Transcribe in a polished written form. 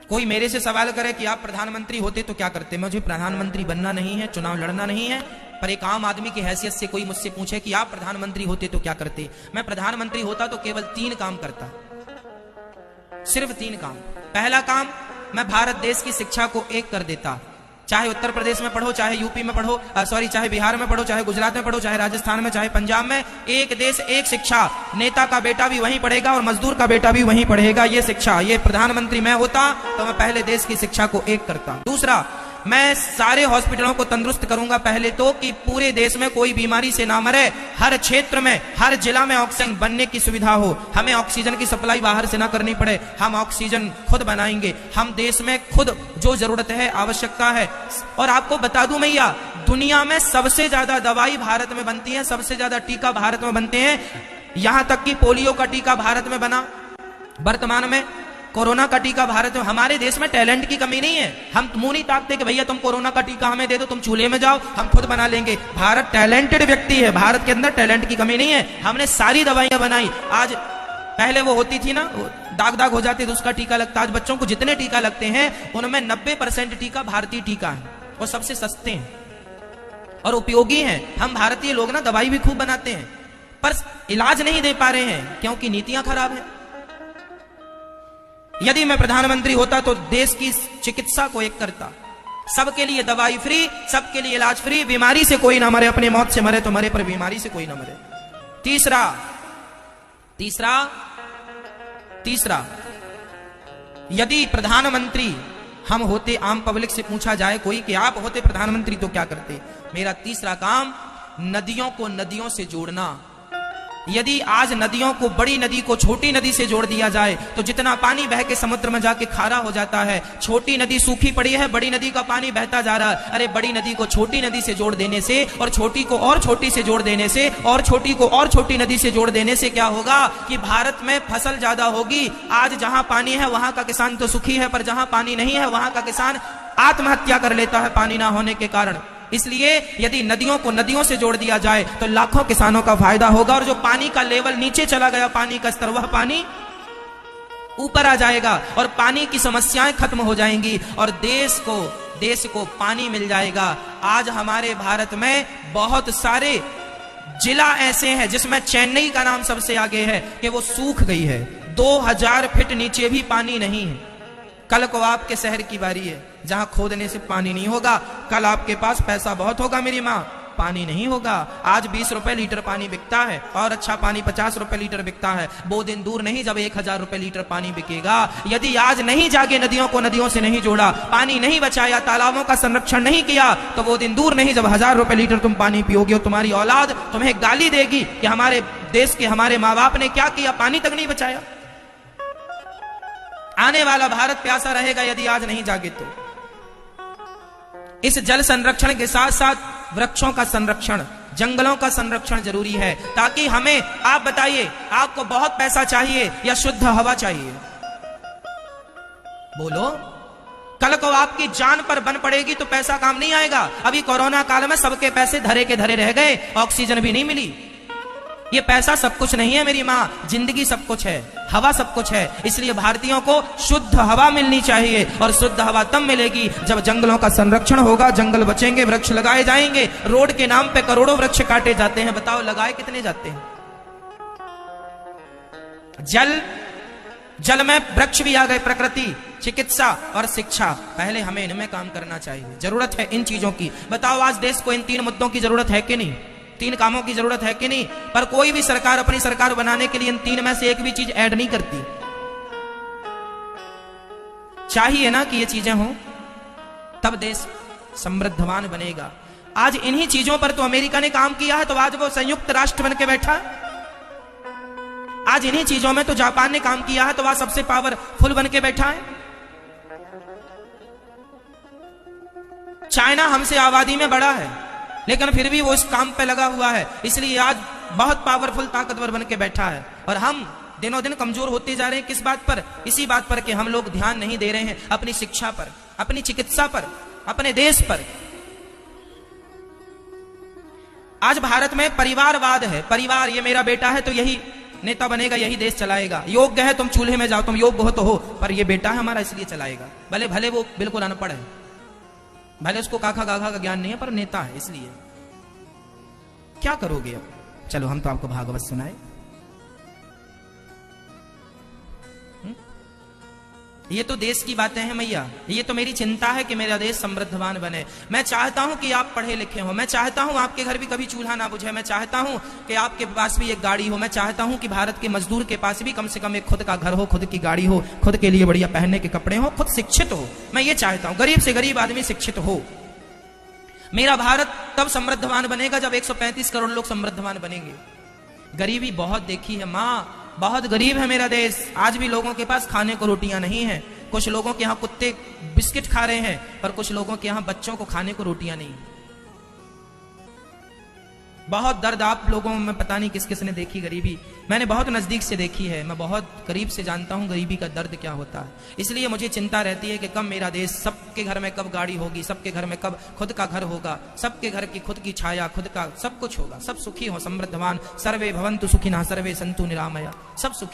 कोई मेरे से सवाल करे कि आप प्रधानमंत्री होते तो क्या करते, मुझे प्रधानमंत्री बनना नहीं है, चुनाव लड़ना नहीं है, पर एक आम आदमी की हैसियत से कोई मुझसे पूछे कि आप प्रधानमंत्री होते तो क्या करते, मैं प्रधानमंत्री होता तो केवल 3 काम करता, सिर्फ 3 काम। पहला काम, मैं भारत देश की शिक्षा को एक कर देता। चाहे उत्तर प्रदेश में पढ़ो, चाहे यूपी में पढ़ो, चाहे बिहार में पढ़ो, चाहे गुजरात में पढ़ो, चाहे राजस्थान में, चाहे पंजाब में, एक देश एक शिक्षा। नेता का बेटा भी वहीं पढ़ेगा और मजदूर का बेटा भी वहीं पढ़ेगा। ये शिक्षा, ये प्रधानमंत्री मैं होता तो मैं पहले देश की शिक्षा को एक करता। दूसरा, मैं सारे हॉस्पिटलों को तंदुरुस्त करूंगा पहले तो, कि पूरे देश में कोई बीमारी से ना मरे। हर क्षेत्र में, हर जिला में ऑक्सीजन बनने की सुविधा हो, हमें ऑक्सीजन की सप्लाई बाहर से ना करनी पड़े, हम ऑक्सीजन खुद बनाएंगे। हम देश में खुद जो जरूरत है, आवश्यकता है। और आपको बता दूं भैया, दुनिया में सबसे ज्यादा दवाई भारत में बनती है, सबसे ज्यादा टीका भारत में बनते हैं। यहां तक कि पोलियो का टीका भारत में बना, वर्तमान में कोरोना का टीका भारत में। हमारे देश में टैलेंट की कमी नहीं है। हम मुंह नहीं ताकते कि भैया तुम कोरोना का टीका हमें दे दो, तुम चूल्हे में जाओ, हम खुद बना लेंगे। भारत टैलेंटेड व्यक्ति है, भारत के अंदर टैलेंट की कमी नहीं है। हमने सारी दवाइयां बनाई। आज पहले वो होती थी ना, दाग दाग हो जाते तो उसका टीका लगता। आज बच्चों को जितने टीका लगते हैं उनमें 90% टीका भारतीय टीका है और सबसे सस्ते हैं और उपयोगी हैं। हम भारतीय लोग ना दवाई भी खूब बनाते हैं पर इलाज नहीं दे पा रहे हैं क्योंकि नीतियां खराब हैं। यदि मैं प्रधानमंत्री होता तो देश की चिकित्सा को एक करता, सबके लिए दवाई फ्री, सबके लिए इलाज फ्री, बीमारी से कोई ना मरे, अपने मौत से मरे तो मरे पर बीमारी से कोई ना मरे। तीसरा, यदि प्रधानमंत्री हम होते, आम पब्लिक से पूछा जाए कोई कि आप होते प्रधानमंत्री तो क्या करते, मेरा तीसरा काम नदियों को नदियों से जोड़ना। यदि आज नदियों को, बड़ी नदी को छोटी नदी से जोड़ दिया जाए तो जितना पानी बह के समुद्र में जाके खारा हो जाता है। छोटी नदी सूखी पड़ी है, बड़ी नदी का पानी बहता जा रहा है। अरे बड़ी नदी को छोटी नदी से जोड़ देने से और छोटी को और छोटी से जोड़ देने से और छोटी को और छोटी नदी से जोड़ देने से क्या होगा कि भारत में फसल ज्यादा होगी। आज जहां पानी है वहां का किसान तो सुखी है, पर जहां पानी नहीं है वहां का किसान आत्महत्या कर लेता है पानी ना होने के कारण। इसलिए यदि नदियों को नदियों से जोड़ दिया जाए तो लाखों किसानों का फायदा होगा और जो पानी का लेवल नीचे चला गया, पानी का स्तर, वह पानी ऊपर आ जाएगा और पानी की समस्याएं खत्म हो जाएंगी और देश को पानी मिल जाएगा। आज हमारे भारत में बहुत सारे जिला ऐसे हैं जिसमें चेन्नई का नाम सबसे आगे है कि वो सूख गई है। 2000 फीट नीचे भी पानी नहीं है। कल को आपके शहर की बारी है जहां खोदने से पानी नहीं होगा। कल आपके पास पैसा बहुत होगा मेरी माँ, पानी नहीं होगा। आज 20 रुपए लीटर पानी बिकता है और अच्छा पानी 50 रुपए लीटर बिकता है। वो दिन दूर नहीं जब 1000 रुपए लीटर पानी बिकेगा। यदि आज नहीं जागे, नदियों को नदियों से नहीं जोड़ा, पानी नहीं बचाया, तालाबों का संरक्षण नहीं किया तो वो दिन दूर नहीं जब 1000 रुपए लीटर तुम पानी पियोगे और तुम्हारी औलाद तुम्हें गाली देगी कि हमारे देश के हमारे माँ बाप ने क्या किया, पानी तक नहीं बचाया। आने वाला भारत प्यासा रहेगा यदि आज नहीं जागे तो। इस जल संरक्षण के साथ साथ वृक्षों का संरक्षण, जंगलों का संरक्षण जरूरी है ताकि हमें, आप बताइए, आपको बहुत पैसा चाहिए या शुद्ध हवा चाहिए? बोलो। कल को आपकी जान पर बन पड़ेगी तो पैसा काम नहीं आएगा। अभी कोरोना काल में सबके पैसे धरे के धरे रह गए, ऑक्सीजन भी नहीं मिली। ये पैसा सब कुछ नहीं है मेरी माँ, जिंदगी सब कुछ है, हवा सब कुछ है। इसलिए भारतीयों को शुद्ध हवा मिलनी चाहिए और शुद्ध हवा तब मिलेगी जब जंगलों का संरक्षण होगा, जंगल बचेंगे, वृक्ष लगाए जाएंगे। रोड के नाम पे करोड़ों वृक्ष काटे जाते हैं, बताओ लगाए कितने जाते हैं? जल में वृक्ष भी आ गए, प्रकृति, चिकित्सा और शिक्षा। पहले हमें इनमें काम करना चाहिए। जरूरत है इन चीजों की। बताओ आज देश को इन 3 मुद्दों की जरूरत है कि नहीं? 3 कामों की जरूरत है कि नहीं? पर कोई भी सरकार अपनी सरकार बनाने के लिए इन 3 में से एक भी चीज ऐड नहीं करती। चाहिए ना कि ये चीजें हों, तब देश समृद्धवान बनेगा। आज इन्हीं चीजों पर तो अमेरिका ने काम किया है, तो आज वो संयुक्त राष्ट्र बन के बैठा। आज इन्हीं चीजों में तो जापान ने काम किया है, तो वह सबसे पावरफुल बन के बैठा है। चाइना हमसे आबादी में बड़ा है लेकिन फिर भी वो इस काम पे लगा हुआ है, इसलिए आज बहुत पावरफुल, ताकतवर बन के बैठा है। और हम दिनों दिन कमजोर होते जा रहे हैं। किस बात पर? इसी बात पर कि हम लोग ध्यान नहीं दे रहे हैं अपनी शिक्षा पर, अपनी चिकित्सा पर, अपने देश पर। आज भारत में परिवारवाद है। परिवार, ये मेरा बेटा है तो यही नेता बनेगा यही देश चलाएगा, योग्य है तुम चूल्हे में जाओ, तुम योग्य हो तो हो, पर ये बेटा है हमारा इसलिए चलाएगा। भले भले वो बिल्कुल अनपढ़ है, भले उसको काखा गाखा का ज्ञान नहीं है, पर नेता है इसलिए। क्या करोगे अब? चलो हम तो आपको भागवत सुनाए। ये तो देश की बातें हैं मैया, ये तो मेरी चिंता है कि मेरा देश समृद्धवान बने। मैं चाहता हूं कि आप पढ़े लिखे हो, मैं चाहता हूं आपके घर भी कभी चूल्हा ना बुझे, मैं चाहता हूं कि आपके पास भी एक गाड़ी हो, मैं चाहता हूं कि भारत के मजदूर के पास भी कम से कम एक खुद का घर हो, खुद की गाड़ी हो, खुद के लिए बढ़िया पहनने के कपड़े हो, खुद शिक्षित हो। मैं ये चाहता हूं गरीब से गरीब आदमी शिक्षित हो। मेरा भारत तब समृद्धवान बनेगा जब 135 करोड़ लोग समृद्धवान बनेंगे। गरीबी बहुत देखी है माँ, बहुत गरीब है मेरा देश। आज भी लोगों के पास खाने को रोटियां नहीं है। कुछ लोगों के यहाँ कुत्ते बिस्किट खा रहे हैं, पर कुछ लोगों के यहाँ बच्चों को खाने को रोटियां नहीं। बहुत दर्द आप लोगों में पता नहीं किस किस ने देखी गरीबी। मैंने बहुत नजदीक से देखी है, मैं बहुत करीब से जानता हूं गरीबी का दर्द क्या होता है। इसलिए मुझे चिंता रहती है कि कब मेरा देश, सबके घर में कब गाड़ी होगी, सबके घर में कब खुद का घर होगा, सबके घर की खुद की छाया, खुद का सब कुछ होगा, सब सुखी हो, समृद्धवान। सर्वे भवन्तु सुखिनः, सर्वे सन्तु निरामया, सब सुखी।